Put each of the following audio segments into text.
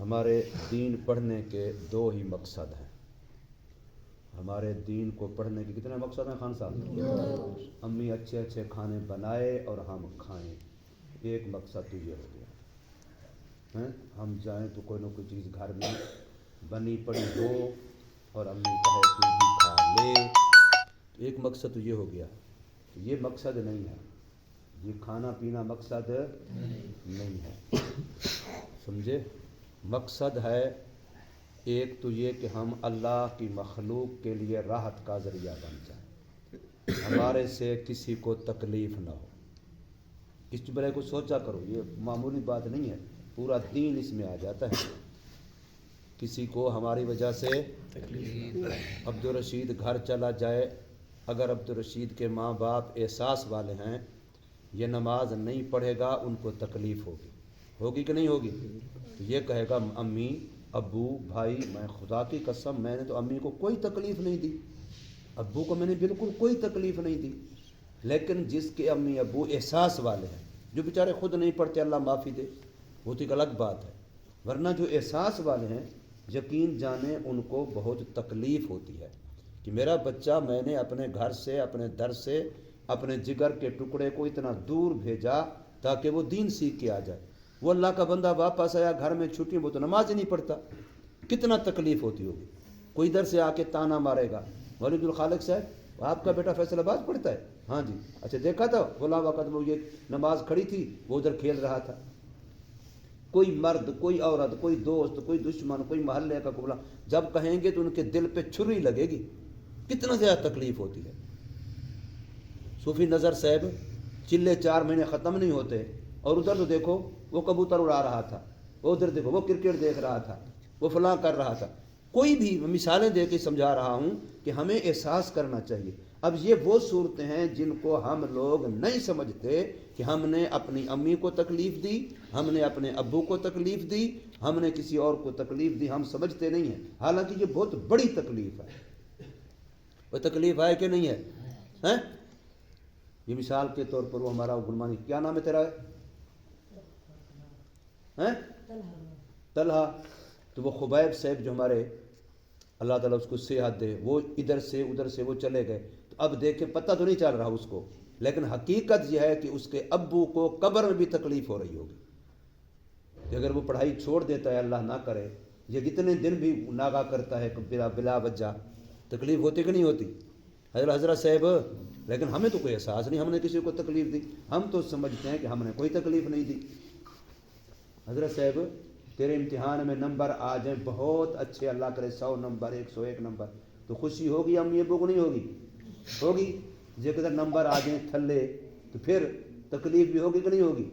ہمارے دین پڑھنے کے دو ہی مقصد ہیں. ہمارے دین کو پڑھنے کے کتنے مقصد ہیں خان صاحب؟ امی اچھے اچھے کھانے بنائے اور ہم کھائیں، ایک مقصد تو یہ ہو گیا. ہم جائیں تو کوئی نہ کوئی چیز گھر میں بنی پڑی ہو اور امی کہے تو بھی کھا لے، تو ایک مقصد تو یہ ہو گیا. یہ مقصد نہیں ہے، یہ کھانا پینا مقصد نہیں ہے، سمجھے؟ مقصد ہے ایک تو یہ کہ ہم اللہ کی مخلوق کے لیے راحت کا ذریعہ بن جائیں، ہمارے سے کسی کو تکلیف نہ ہو. اس بارے کو سوچا کرو، یہ معمولی بات نہیں ہے، پورا دین اس میں آ جاتا ہے. کسی کو ہماری وجہ سے عبدالرشید گھر چلا جائے، اگر عبدالرشید کے ماں باپ احساس والے ہیں، یہ نماز نہیں پڑھے گا ان کو تکلیف ہوگی کہ نہیں ہوگی؟ تو یہ کہے گا امی ابو بھائی میں خدا کی قسم میں نے تو امی کو کوئی تکلیف نہیں دی، ابو کو میں نے بالکل کوئی تکلیف نہیں دی. لیکن جس کے امی ابو احساس والے ہیں، جو بیچارے خود نہیں پڑھتے اللہ معافی دے، وہ تو ایک الگ بات ہے. ورنہ جو احساس والے ہیں یقین جانیں ان کو بہت تکلیف ہوتی ہے کہ میرا بچہ میں نے اپنے گھر سے، اپنے در سے، اپنے جگر کے ٹکڑے کو اتنا دور بھیجا تاکہ وہ دین سیکھ کے آ جائے. وہ اللہ کا بندہ واپس آیا گھر میں چھٹی، وہ تو نماز ہی نہیں پڑھتا، کتنا تکلیف ہوتی ہوگی. کوئی در سے آ کے تانا مارے گا، ولید الخالق صاحب آپ کا بیٹا فیصل آباد پڑھتا ہے؟ ہاں جی. اچھا دیکھا تھا غلام وقت وہ یہ نماز کھڑی تھی وہ ادھر کھیل رہا تھا. کوئی مرد، کوئی عورت، کوئی دوست، کوئی دشمن، کوئی محلے کا کولا جب کہیں گے تو ان کے دل پہ چھری لگے گی، کتنا زیادہ تکلیف ہوتی ہے. صوفی نظر صاحب چلے 4 مہینے ختم نہیں ہوتے اور ادھر تو دیکھو وہ کبوتر اڑا رہا تھا، وہ ادھر دیکھو وہ کرکٹ دیکھ رہا تھا، وہ فلاں کر رہا تھا. کوئی بھی مثالیں دے کے سمجھا رہا ہوں کہ ہمیں احساس کرنا چاہیے. اب یہ وہ صورتیں ہیں جن کو ہم لوگ نہیں سمجھتے کہ ہم نے اپنی امی کو تکلیف دی، ہم نے اپنے ابو کو تکلیف دی، ہم نے کسی اور کو تکلیف دی، ہم سمجھتے نہیں ہیں. حالانکہ یہ بہت بڑی تکلیف ہے. وہ تکلیف ہے کہ نہیں ہے؟ یہ مثال کے طور پر وہ ہمارا گلمانی کیا نام ہے تیرا؟ طلحہ. تو وہ خبیب صاحب جو ہمارے اللہ تعالیٰ اس کو صحت دے، وہ ادھر سے ادھر سے وہ چلے گئے. تو اب دیکھیں پتہ تو نہیں چل رہا اس کو، لیکن حقیقت یہ ہے کہ اس کے ابو کو قبر میں بھی تکلیف ہو رہی ہوگی کہ اگر وہ پڑھائی چھوڑ دیتا ہے اللہ نہ کرے، یہ کتنے دن بھی ناغا کرتا ہے بلا وجہ، تکلیف ہوتی کہ نہیں ہوتی حضرت صاحب؟ لیکن ہمیں تو کوئی احساس نہیں ہم نے کسی کو تکلیف دی، ہم تو سمجھتے ہیں کہ ہم نے کوئی تکلیف نہیں دی. حضرت صاحب تیرے امتحان میں نمبر آ جائیں بہت اچھے، اللہ کرے 100 نمبر 101 نمبر، تو خوشی ہوگی امی ابو کو نہیں ہوگی؟ ہوگی. جے قدر نمبر آ جائیں تھلے تو پھر تکلیف بھی ہوگی کہ نہیں ہوگی؟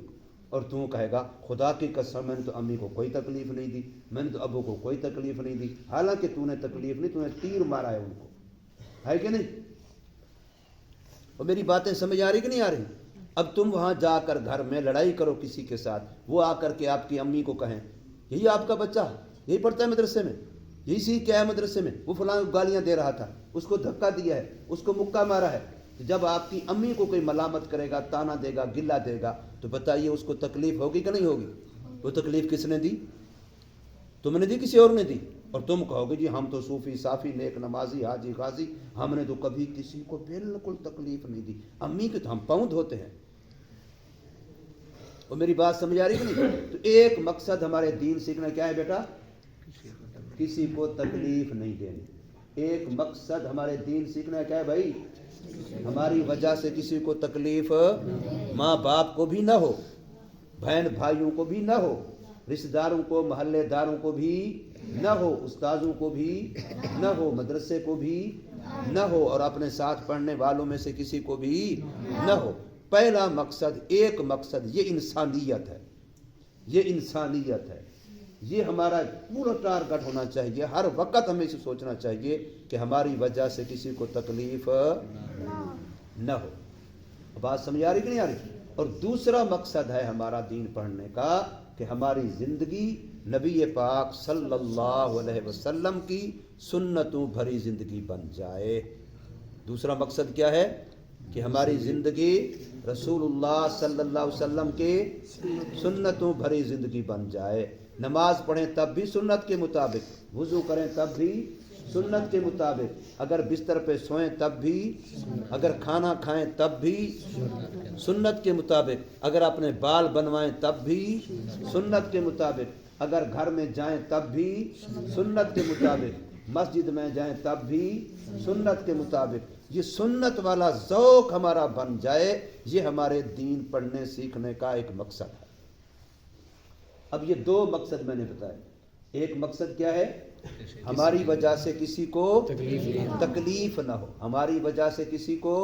اور تو کہے گا خدا کی قسم میں نے تو امی کو کوئی تکلیف نہیں دی، میں نے تو ابو کو کوئی تکلیف نہیں دی. حالانکہ تو نے تکلیف نہیں، تو نے تیر مارا ہے ان کو، ہے کہ نہیں؟ اور میری باتیں سمجھ آ رہی کہ نہیں آ رہی؟ اب تم وہاں جا کر گھر میں لڑائی کرو کسی کے ساتھ، وہ آ کر کے آپ کی امی کو کہیں یہی آپ کا بچہ یہی پڑھتا ہے مدرسے میں، یہی سیکھ کے آیا مدرسے میں، وہ فلاں گالیاں دے رہا تھا، اس کو دھکا دیا ہے، اس کو مکہ مارا ہے. تو جب آپ کی امی کو کوئی ملامت کرے گا، تانا دے گا، گلہ دے گا، تو بتائیے اس کو تکلیف ہوگی کہ نہیں ہوگی؟ وہ تکلیف کس نے دی؟ تم نے دی کسی اور نے دی؟ اور تم کہو گے جی ہم تو صوفی صافی نیک نمازی حاجی غازی، ہم نے تو کبھی کسی کو بالکل تکلیف نہیں دی. امی کے تو ہم پاؤں دھوتے ہیں. اور میری بات سمجھ آ رہی کہ نہیں؟ تو ایک مقصد ہمارے دین سیکھنا کیا ہے بیٹا؟ کسی کو تکلیف نہیں دینی. ایک مقصد ہمارے دین سیکھنا کیا ہے بھائی؟ ہماری وجہ سے کسی کو تکلیف، ماں باپ کو بھی نہ ہو، بہن بھائیوں کو بھی نہ ہو، رشتہ داروں کو، محلے داروں کو بھی نہ ہو، استاذوں کو بھی نہ ہو، مدرسے کو بھی نہ ہو، اور اپنے ساتھ پڑھنے والوں میں سے کسی کو بھی نہ ہو. پہلا مقصد، ایک مقصد، یہ انسانیت ہے، یہ انسانیت ہے. یہ ہمارا پورا ٹارگٹ ہونا چاہیے. ہر وقت ہمیں اسے سوچنا چاہیے کہ ہماری وجہ سے کسی کو تکلیف نہ ہو. بات سمجھ آ رہی کہ نہیں آ رہی؟ اور دوسرا مقصد ہے ہمارا دین پڑھنے کا کہ ہماری زندگی نبی پاک صلی اللہ علیہ وسلم کی سنتوں بھری زندگی بن جائے. دوسرا مقصد کیا ہے؟ کہ ہماری زندگی رسول اللہ صلی اللہ علیہ وسلم کی سنتوں بھری زندگی بن جائے. نماز پڑھیں تب بھی سنت کے مطابق، وضو کریں تب بھی سنت کے مطابق، اگر بستر پہ سوئیں تب بھی، اگر کھانا کھائیں تب بھی سنت کے مطابق، اگر اپنے بال بنوائیں تب بھی سنت کے مطابق، اگر گھر میں جائیں تب بھی سنت کے مطابق، مسجد میں جائیں تب بھی سنت کے مطابق. یہ سنت والا ذوق ہمارا بن جائے، یہ ہمارے دین پڑھنے سیکھنے کا ایک مقصد ہے. اب یہ دو مقصد میں نے بتائے. ایک مقصد کیا ہے؟ ہماری وجہ سے کسی کو تکلیف نہ ہو، ہماری وجہ سے کسی کو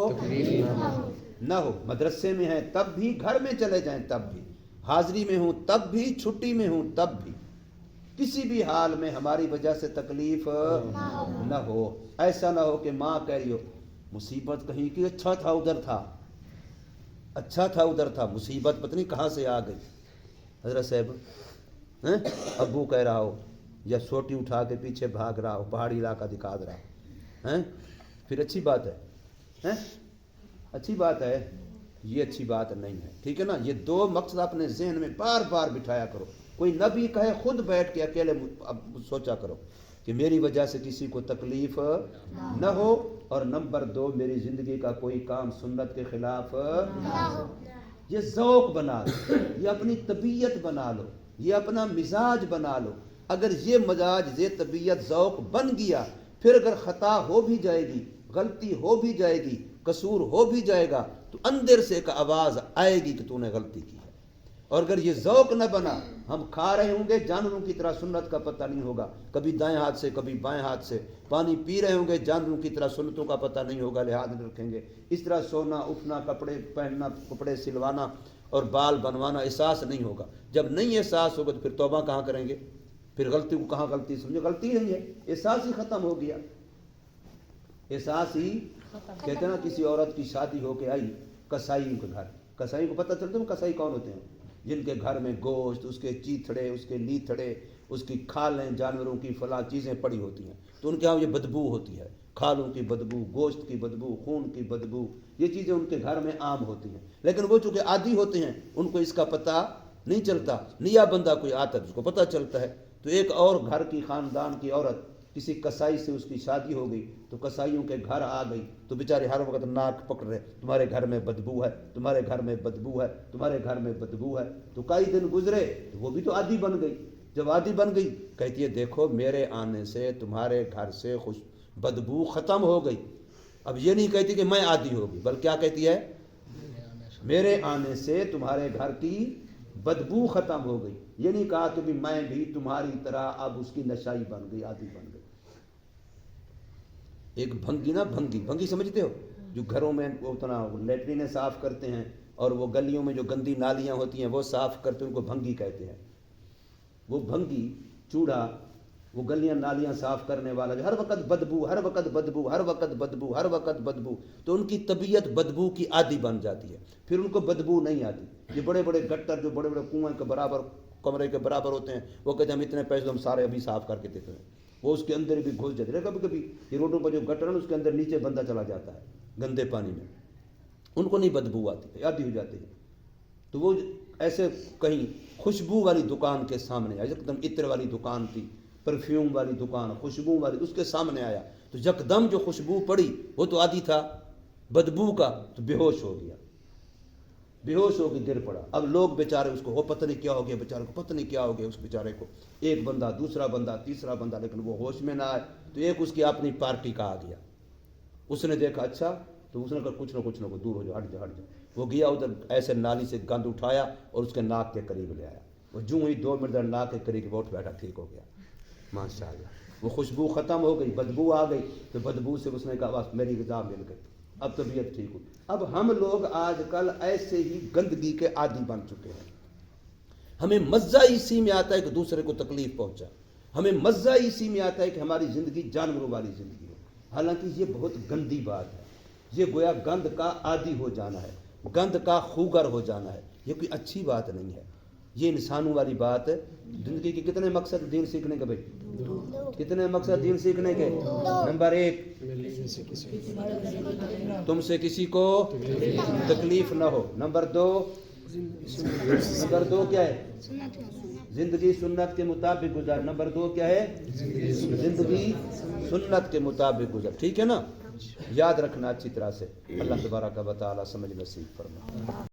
نہ ہو. مدرسے میں ہیں تب بھی، گھر میں چلے جائیں تب بھی، حاضری میں ہوں تب بھی، چھٹی میں ہوں تب بھی، کسی بھی حال میں ہماری وجہ سے تکلیف نہ ہو. ایسا نہ ہو کہ ماں کہہ رہی ہو مصیبت کہیں کی، اچھا تھا ادھر تھا، اچھا تھا ادھر تھا، مصیبت پتہ نہیں کہاں سے آ گئی. حضرت صاحب ابو کہہ رہا ہو یا سوٹی اٹھا کے پیچھے بھاگ رہا ہو، پہاڑی علاقہ دکھا رہا ہو، پھر اچھی بات ہے، اچھی بات ہے؟ یہ اچھی بات نہیں ہے. ٹھیک ہے نا. یہ دو مقصد اپنے ذہن میں بار بار بٹھایا کرو. کوئی نبی کہے خود بیٹھ کے اکیلے سوچا کرو کہ میری وجہ سے کسی کو تکلیف نہ ہو، اور نمبر دو میری زندگی کا کوئی کام سنت کے خلاف نہ ہو. یہ ذوق بنا لو، یہ اپنی طبیعت بنا لو، یہ اپنا مزاج بنا لو. اگر یہ مزاج، یہ طبیعت ذوق بن گیا، پھر اگر خطا ہو بھی جائے گی، غلطی ہو بھی جائے گی، قصور ہو بھی جائے گا، تو اندر سے ایک آواز آئے گی کہ تو نے غلطی کی ہے. اور اگر یہ ذوق نہ بنا، ہم کھا رہے ہوں گے جانوروں کی طرح، سنت کا پتہ نہیں ہوگا، کبھی دائیں ہاتھ سے کبھی بائیں ہاتھ سے، پانی پی رہے ہوں گے جانوروں کی طرح، سنتوں کا پتہ نہیں ہوگا، لحاظ نہیں رکھیں گے. اس طرح سونا اٹھنا، کپڑے پہننا، کپڑے سلوانا اور بال بنوانا احساس نہیں ہوگا. جب نہیں احساس ہوگا تو پھر توبہ کہاں کریں گے؟ پھر غلطی کو کہاں غلطی سمجھے؟ غلطی نہیں ہے، احساس ہی ختم ہو گیا. احساس ہی کہتے ہیں نا، کسی عورت کی شادی ہو کے آئی کسائی کے گھر، کسائی کو پتہ چلتا ہے کسائی کون ہوتے ہیں؟ جن کے گھر میں گوشت، اس کے چیتھڑے، اس کے لیتھڑے، اس کی کھالیں، جانوروں کی فلاں چیزیں پڑی ہوتی ہیں، تو ان کے ہاں یہ بدبو ہوتی ہے، کھالوں کی بدبو، گوشت کی بدبو، خون کی بدبو، یہ چیزیں ان کے گھر میں عام ہوتی ہیں. لیکن وہ چونکہ عادی ہوتے ہیں، ان کو اس کا پتہ نہیں چلتا. نیا بندہ کوئی آتا ہے اس کو پتہ چلتا ہے. تو ایک اور گھر کی خاندان کی عورت کسی کسائی سے اس کی شادی ہو گئی، تو کسائیوں کے گھر آ گئی، تو بیچارے ہر وقت ناک پکڑ رہے، تمہارے گھر میں بدبو ہے، تمہارے گھر میں بدبو ہے، تمہارے گھر میں بدبو ہے. تو کئی دن گزرے تو وہ بھی تو عادی بن گئی. جب عادی بن گئی کہتی ہے دیکھو میرے آنے سے تمہارے گھر سے بدبو ختم ہو گئی. اب یہ نہیں کہتی کہ میں عادی ہو گئی، بلکہ کیا کہتی ہے؟ میرے آنے سے تمہارے گھر کی بدبو ختم ہو گئی. یہ نہیں کہا کہ بھی میں بھی تمہاری طرح اب اس کی نشائی بن گئی، عادی بن گئی. ایک بھنگی نا، بھنگی سمجھتے ہو؟ جو گھروں میں اتنا لیٹرینیں صاف کرتے ہیں اور وہ گلیوں میں جو گندی نالیاں ہوتی ہیں وہ صاف کرتے ہیں، ان کو بھنگی کہتے ہیں. وہ بھنگی چوڑا، وہ گلیاں نالیاں صاف کرنے والا جو ہر وقت بدبو، ہر وقت بدبو، ہر وقت بدبو، ہر وقت بدبو، تو ان کی طبیعت بدبو کی عادی بن جاتی ہے. پھر ان کو بدبو نہیں آتی. یہ بڑے بڑے گٹر جو بڑے بڑے کنویں کے برابر، کمرے کے برابر ہوتے ہیں، وہ کہتے ہیں ہم اتنے پیسے ہم سارے ابھی صاف کر کے دیتے ہیں. وہ اس کے اندر بھی گھس جاتے ہیں. کبھی کبھی یہ روڈوں پر جو گٹر ہے اس کے اندر نیچے بندہ چلا جاتا ہے گندے پانی میں، ان کو نہیں بدبو آتی، عادی ہو جاتے ہیں. تو وہ ایسے کہیں خوشبو والی دکان کے سامنے آیا، ایک دم عطر والی دکان تھی، پرفیوم والی دکان، خوشبو والی، اس کے سامنے آیا تو یکدم جو خوشبو پڑی، وہ تو عادی تھا بدبو کا، تو بے ہوش ہو گیا، بے ہوش ہو کے گر پڑا. اب لوگ بیچارے اس کو، وہ پتہ نہیں کیا ہو گیا بیچارے کو، پتہ نہیں کیا ہو گیا اس بیچارے کو. ایک بندہ، دوسرا بندہ، تیسرا بندہ، لیکن وہ ہوش میں نہ آئے. تو ایک اس کی اپنی پارٹی کا آ گیا، اس نے دیکھا اچھا، تو اس نے کہا کچھ نہ دور ہو جاؤ، ہٹ جاؤ. وہ گیا ادھر، ایسے نالی سے گند اٹھایا اور اس کے ناک کے قریب لے آیا. وہ جو ہی 2 منٹ ناک کے قریب اٹھ بیٹھا، ٹھیک ہو گیا، ماشاء اللہ. وہ خوشبو ختم ہو گئی، بدبو آ گئی، تو بدبو سے اس نے کہا بس میری غذا مل گئی، اب طبیعت ٹھیک ہوئی. اب ہم لوگ آج کل ایسے ہی گندگی کے عادی بن چکے ہیں. ہمیں مزہ اسی میں آتا ہے کہ دوسرے کو تکلیف پہنچا، ہمیں مزہ اسی میں آتا ہے کہ ہماری زندگی جانوروں والی زندگی ہو. حالانکہ یہ بہت گندی بات ہے. یہ گویا گند کا عادی ہو جانا ہے، گند کا خوگر ہو جانا ہے. یہ کوئی اچھی بات نہیں ہے. یہ انسانوں والی بات. زندگی کے کتنے مقصد دین سیکھنے کے بھائی؟ کتنے مقصد دین سیکھنے کے؟ نمبر 1 تم سے کسی کو تکلیف نہ ہو. نمبر 2 کیا ہے؟ زندگی سنت کے مطابق گزار. نمبر 2 کیا ہے؟ زندگی سنت کے مطابق گزار. ٹھیک ہے نا؟ یاد رکھنا اچھی طرح سے. اللہ تبارک و تعالی سمجھ نصیب فرمائے.